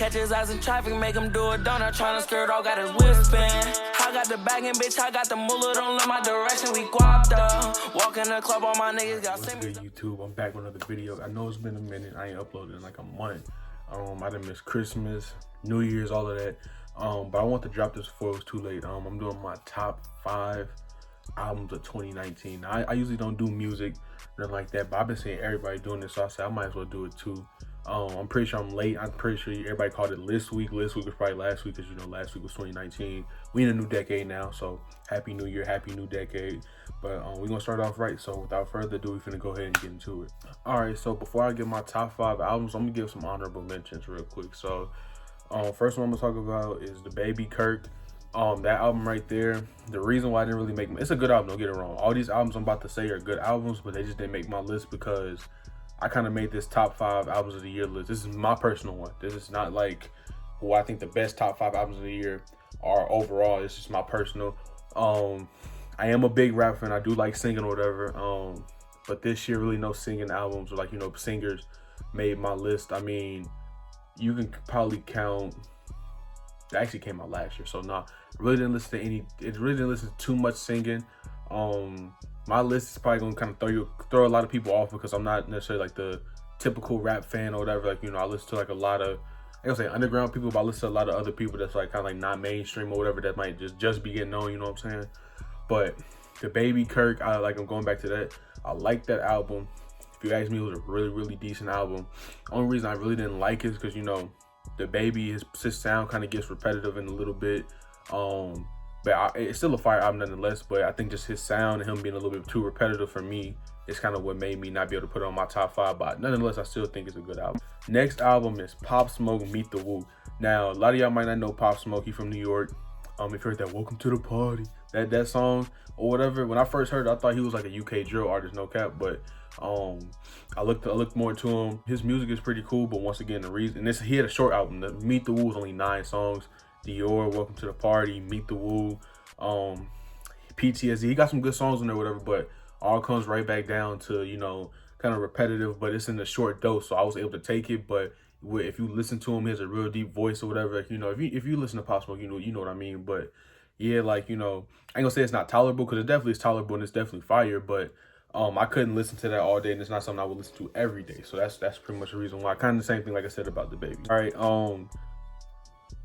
Catch his eyes in traffic, make him do it, don't I tryna skirt all got his whip spin. I got the bag and bitch, I got the moolah, don't let my direction, we guapped up. Walk in the club, all my niggas got sent me. Good YouTube, I'm back with another video. I know it's been a minute, I ain't uploaded in like a month. I done missed Christmas, New Year's, all of that. But I want to drop this before it was too late. I'm doing my top 5 albums of 2019. I usually don't do music, nothing like that, but I've been seeing everybody doing this, so I said I might as well do it too. I'm pretty sure I'm late. I'm pretty sure everybody called it list week. List week was probably last week, because you know last week was 2019. We in a new decade now, so happy new year, happy new decade. But we're gonna start off right, so without further ado, we finna go ahead and get into it. All right, so before I get my top 5 albums, I'm gonna give some honorable mentions real quick. So first one I'm gonna talk about is the Baby Kirk. That album right there, the reason why I didn't really make it's a good album, don't get it wrong. All these albums I'm about to say are good albums, but they just didn't make my list because I kind of made this top 5 albums of the year list. This is my personal one. This is not like who I think the best top 5 albums of the year are overall. It's just my personal. I am a big rap fan. I do like singing or whatever. But this year, really no singing albums or like, you know, singers made my list. I mean, you can probably count. That actually came out last year, so nah. Really didn't listen to any. It really didn't listen to too much singing. My list is probably gonna kind of throw a lot of people off because I'm not necessarily like the typical rap fan or whatever. Like, you know, I listen to like a lot of, I don't say underground people, but I listen to a lot of other people that's like kind of like not mainstream or whatever that might just be getting known. You know what I'm saying? But the Baby Kirk, I'm going back to that. I like that album. If you ask me, it was a really decent album. Only reason I really didn't like it is because, you know, the Baby, his sound kind of gets repetitive in a little bit. But it's still a fire album nonetheless, but I think just his sound and him being a little bit too repetitive for me is kind of what made me not be able to put it on my top 5, but nonetheless, I still think it's a good album. Next album is Pop Smoke, Meet the Woo. Now, a lot of y'all might not know Pop Smoke, he from New York. If you heard that Welcome to the Party, that song or whatever, when I first heard it, I thought he was like a UK drill artist, no cap, but I looked more into him. His music is pretty cool, but once again, the reason, he had a short album. The Meet the Woo was only 9 songs. Dior, Welcome to the Party, Meet the Woo, PTSD. He got some good songs in there, whatever, but all comes right back down to, you know, kind of repetitive, but it's in a short dose, so I was able to take it. But if you listen to him, he has a real deep voice or whatever. You know, if you listen to Pop Smoke, you know what I mean. But yeah, like, you know, I ain't gonna say it's not tolerable, because it definitely is tolerable and it's definitely fire, but I couldn't listen to that all day, and it's not something I would listen to every day. So that's pretty much the reason why. Kind of the same thing like I said about the Baby. All right,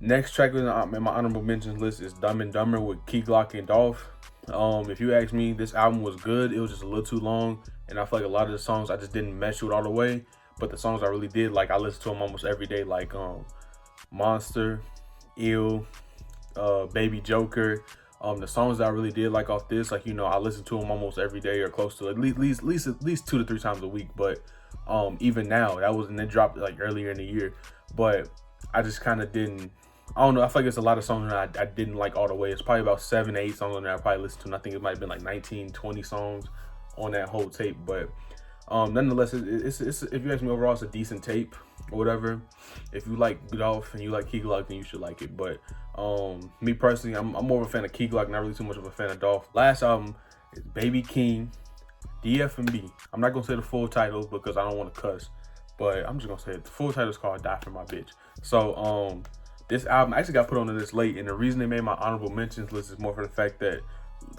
next track in my honorable mentions list is Dumb and Dumber with Key Glock and Dolph. If you ask me, this album was good. It was just a little too long, and I feel like a lot of the songs I just didn't mesh with all the way. But the songs I really did, like, I listen to them almost every day, like Monster, Ill, Baby Joker. The songs that I really did like off this, like, you know, I listen to them almost every day or close to at least 2 to 3 times a week. But even now, it dropped like earlier in the year, but I just kind of didn't. I don't know. I feel like there's a lot of songs that I didn't like all the way. It's probably about 7 to 8 songs on there I probably listened to, and I think it might have been like 19, 20 songs on that whole tape. But nonetheless, it's if you ask me, overall, it's a decent tape or whatever. If you like Dolph and you like Key Glock, then you should like it. But me personally, I'm more of a fan of Key Glock, not really too much of a fan of Dolph. Last album is Baby King, DF&B. I'm not gonna say the full title because I don't want to cuss, but I'm just gonna say it. The full title is called Die For My Bitch. So this album actually got put on this late, and the reason they made my honorable mentions list is more for the fact that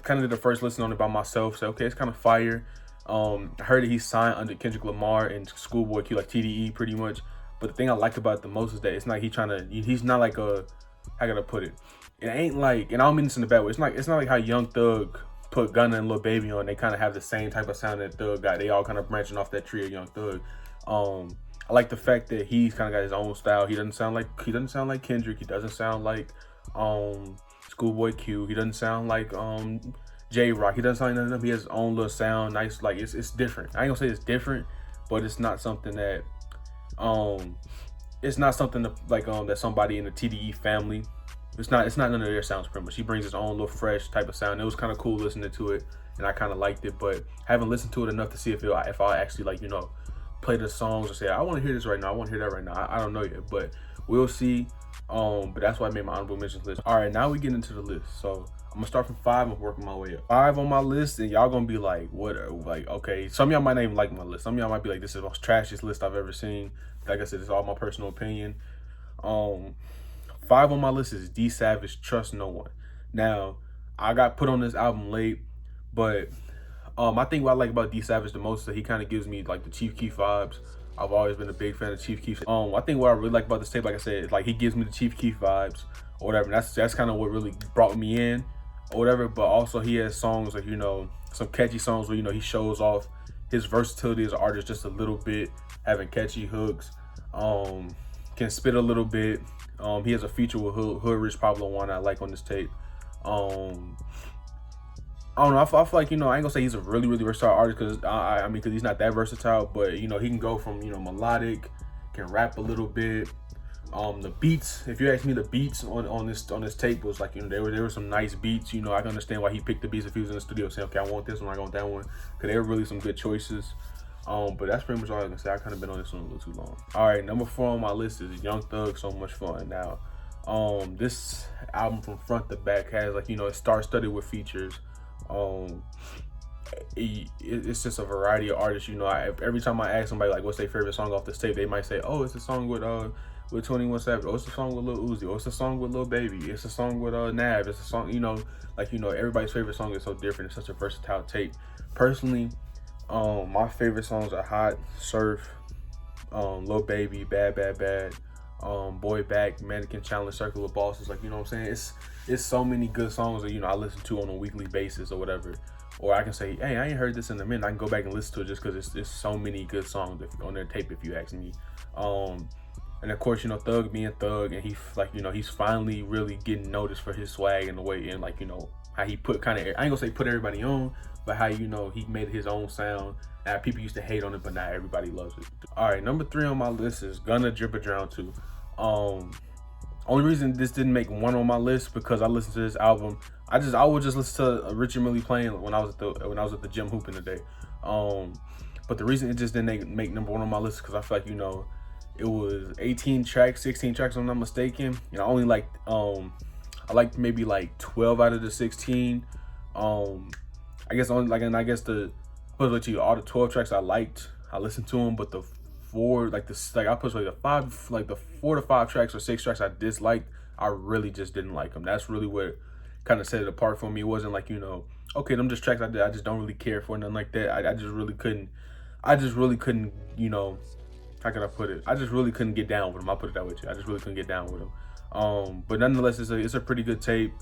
kind of did the first listen on it by myself. So okay, it's kind of fire. I heard that he signed under Kendrick Lamar and Schoolboy Q, like TDE pretty much. But the thing I like about it the most is that it's not he's not like a, how can I put it? It ain't like, and I don't mean this in a bad way, it's not like how Young Thug put Gunna and Lil Baby on. They kind of have the same type of sound that Thug got. They all kind of branching off that tree of Young Thug. I like the fact that he's kind of got his own style. He doesn't sound like Kendrick. He doesn't sound like Schoolboy Q. He doesn't sound like J-Rock. He doesn't sound like none of them. He has his own little sound. Nice, like it's different. I ain't gonna say it's different, but it's not something that that somebody in the TDE family. It's not none of their sounds pretty much. He brings his own little fresh type of sound. It was kind of cool listening to it, and I kind of liked it, but haven't listened to it enough to see if I actually, like, you know, play the songs or say I want to hear this right now, I want to hear that right now. I don't know yet, but we'll see. But that's why I made my honorable mentions list. All right, now we get into the list. So I'm gonna start from 5 and working my way up. 5 on my list, and y'all gonna be like, what? Like, okay, some of y'all might not even like my list. Some of y'all might be like, this is the most trashiest list I've ever seen. Like I said, it's all my personal opinion. 5 on my list is D Savage, Trust No One. Now, I got put on this album late, but I think what I like about D Savage the most is that he kind of gives me like the Chief Keef vibes. I've always been a big fan of Chief Keef. I think what I really like about this tape, like I said, is like he gives me the Chief Keef vibes or whatever. And that's kind of what really brought me in or whatever. But also he has songs like, you know, some catchy songs where, you know, he shows off his versatility as an artist just a little bit, having catchy hooks, can spit a little bit. He has a feature with Hood Rich Pablo One I like on this tape. I don't know. I feel like, you know, I ain't gonna say he's a really versatile artist because I mean, because he's not that versatile. But you know, he can go from, you know, melodic, can rap a little bit. The beats, if you ask me, the beats on this tape was like, you know, there were some nice beats. You know, I can understand why he picked the beats if he was in the studio saying, okay, I want this one, I want that one, because they were really some good choices. But that's pretty much all I can say. I kind of been on this one a little too long. All right, number 4 on my list is Young Thug, So Much Fun. Now, this album from front to back has, like, you know, it star-studded with features. It's just a variety of artists. You know, every time I ask somebody like what's their favorite song off this tape, they might say, oh, it's a song with 21 Savage, oh, it's a song with Lil Uzi, oh, it's a song with Lil Baby, it's a song with Nav, it's a song, you know, like, you know, everybody's favorite song is so different. It's such a versatile tape. Personally, my favorite songs are Hot, Surf, Lil Baby, Bad Bad Bad, Boy Back, Mannequin Challenge, Circle of Bosses. Like, you know what I'm saying? It's so many good songs that, you know, I listen to on a weekly basis or whatever. Or I can say, hey, I ain't heard this in a minute. I can go back and listen to it just because there's so many good songs on their tape, if you ask me. And of course, you know, Thug being Thug, and he, like, you know, he's finally really getting noticed for his swag and the way, and like, you know, how he put kind of, I ain't gonna say put everybody on, but how, you know, he made his own sound. Now, people used to hate on it, but now everybody loves it. All right, number 3 on my list is Gunna Drip or Drown 2. Only reason this didn't make 1 on my list because I listened to this album. I would just listen to Richard Mille playing when I was at the gym hooping today. But the reason it just didn't make number 1 on my list is because I feel like, you know, it was 18 tracks, 16 tracks if I'm not mistaken. You know, I only liked I liked maybe like 12 out of the 16. I guess only like, and I guess all the 12 tracks I liked, I listened to them, but the 4, like I put like the 4 to 5 tracks or 6 tracks I disliked, I really just didn't like them. That's really what kind of set it apart for me. It wasn't like, you know, okay, them just tracks I just don't really care for, nothing like that. I just really couldn't, you know, how can I put it? I just really couldn't get down with them. I'll put it that way too. I just really couldn't get down with them. But nonetheless, it's a pretty good tape.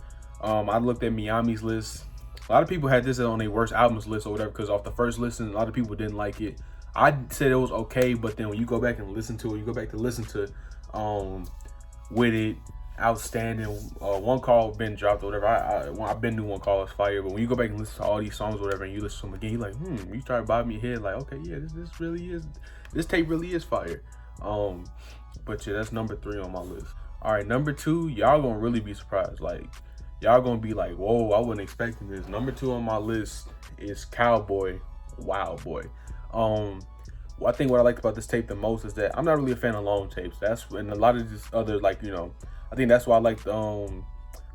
I looked at Miami's list. A lot of people had this on their worst albums list or whatever, because off the first listen, a lot of people didn't like it. I said it was okay, but then when you go back and listen to it, With It, Outstanding, One Call been dropped or whatever. I've been knew One Call is fire, but when you go back and listen to all these songs or whatever, and you listen to them again, you're like, you start bobbing your head like, okay, yeah, this tape really is fire. But yeah, that's number 3 on my list. All right, number 2, y'all gonna really be surprised. Like, y'all gonna be like, whoa, I wasn't expecting this. Number 2 on my list is Cowboy, Wild Boy. I think what I liked about this tape the most is that I'm not really a fan of long tapes. And a lot of this other, like, you know, I think that's why I liked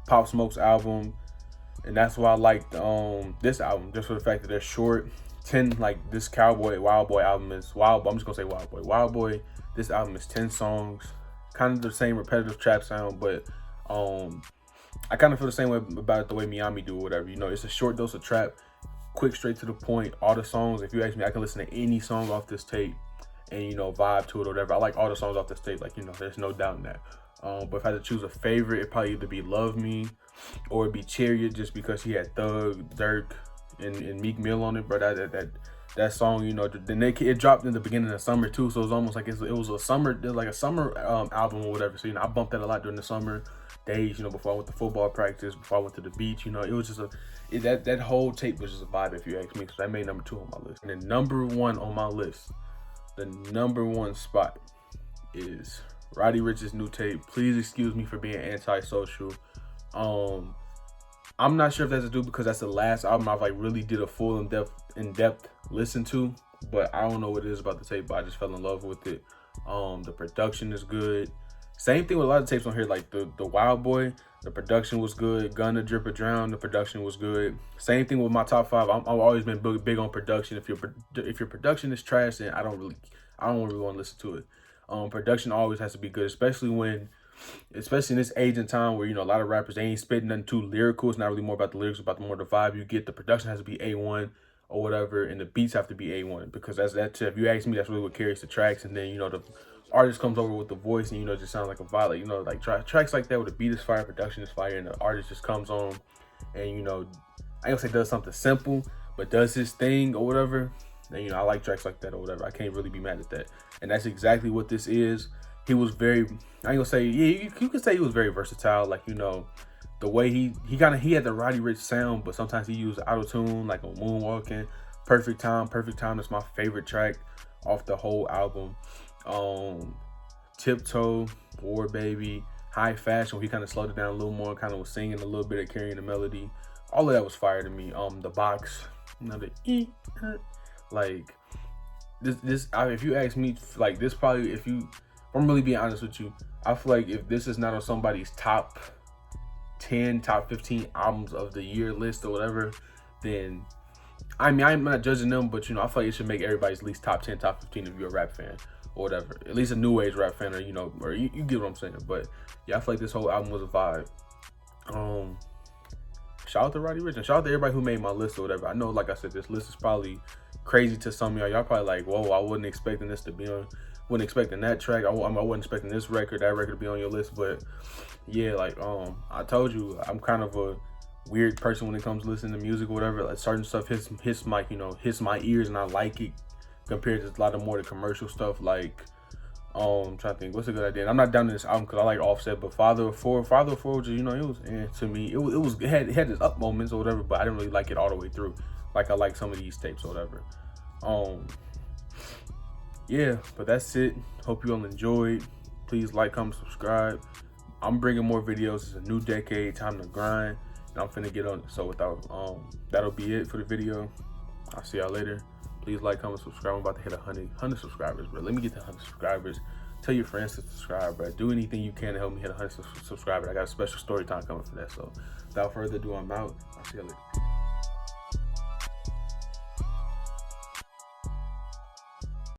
Pop Smoke's album, and that's why I liked this album, just for the fact that they're short. Like this Wild Boy album is Wild Boy. I'm just gonna say Wild Boy. Wild Boy. This album is 10 songs, kind of the same repetitive trap sound, but I kind of feel the same way about it the way Miami do or whatever. You know, it's a short dose of trap, quick, straight to the point. All the songs, if you ask me, I can listen to any song off this tape and, you know, vibe to it or whatever. I like all the songs off this tape, like, you know, there's no doubt in that. But if I had to choose a favorite, it'd probably either be Love Me or it'd be Chariot, just because he had Thug, Dirk, and Meek Mill on it. But that song, you know, then it dropped in the beginning of summer too, so it was almost like it was a summer album or whatever. So, you know, I bumped that a lot during the summer days, you know, before I went to football practice, before I went to the beach. You know, it was just that whole tape was just a vibe, if you ask me. So that made number 2 on my list. And then number 1 on my list, the number 1 spot is Roddy Ricch's new tape, Please Excuse Me for Being Antisocial. I'm not sure if that's to do because that's the last album I've like really did a full in-depth listen to, but I don't know what it is about the tape, but I just fell in love with it. The production is good. Same thing with a lot of tapes on here, like the Wild Boy, the production was good. Gunna Drip or Drown, the production was good. Same thing with my top 5. I've always been big on production. If your production is trash, then I don't really want to listen to it. Production always has to be good, especially in this age and time where, you know, a lot of rappers, they ain't spitting nothing too lyrical. It's not really more about the lyrics, about the more the vibe you get. The production has to be A1 or whatever, and the beats have to be A1, because that's if you ask me, that's really what carries the tracks. And then, you know, the artist comes over with the voice and, you know, it just sounds like a vibe. Like, you know, like tracks like that where the beat is fire, production is fire, and the artist just comes on and, you know, I ain't gonna say does something simple, but does his thing or whatever. And, you know, I like tracks like that or whatever. I can't really be mad at that. And that's exactly what this is. He was very, I ain't gonna say, yeah, you could say he was very versatile. Like, you know, the way he had the Roddy Ricch sound, but sometimes he used auto-tune, like on Moonwalking. Perfect Time is my favorite track off the whole album. Tiptoe, War Baby, High Fashion, where he kind of slowed it down a little more, kind of was singing a little bit of carrying the melody. All of that was fire to me. The Box, you know, like this. If you ask me, like this, probably if I'm really being honest with you, I feel like if this is not on somebody's top 10, top 15 albums of the year list or whatever, then I mean, I'm not judging them, but, you know, I feel like it should make everybody's at least top 10, top 15 if you're a rap fan or whatever. At least a new age rap fan, or, you know, or you get what I'm saying. But yeah, I feel like this whole album was a vibe. Shout out to Roddy Ricch, and shout out to everybody who made my list or whatever. I know, like I said, this list is probably crazy to some of y'all. Y'all probably like, whoa, I wasn't expecting this to be on. Wasn't expecting that track. I wasn't expecting this record, that record to be on your list. But yeah, like I told you, I'm kind of a weird person when it comes to listening to music or whatever. Like certain stuff hits my, you know, hits my ears, and I like it compared to a lot of more the commercial stuff. Like I'm trying to think what's a good idea. I'm not down to this album because I like Offset, but Father of Four was, you know, it was to me it had its up moments or whatever, but I didn't really like it all the way through. Like I like some of these tapes or whatever. Yeah, but that's it. Hope you all enjoyed. Please like, comment, subscribe. I'm bringing more videos. It's a new decade, time to grind, and I'm finna get on it. So that'll be it for the video. I'll see y'all later. Please like, comment, subscribe. I'm about to hit 100 subscribers, bro. Let me get to 100 subscribers. Tell your friends to subscribe, bro. Do anything you can to help me hit 100 subscribers. I got a special story time coming for that. So without further ado, I'm out. I'll see y'all later.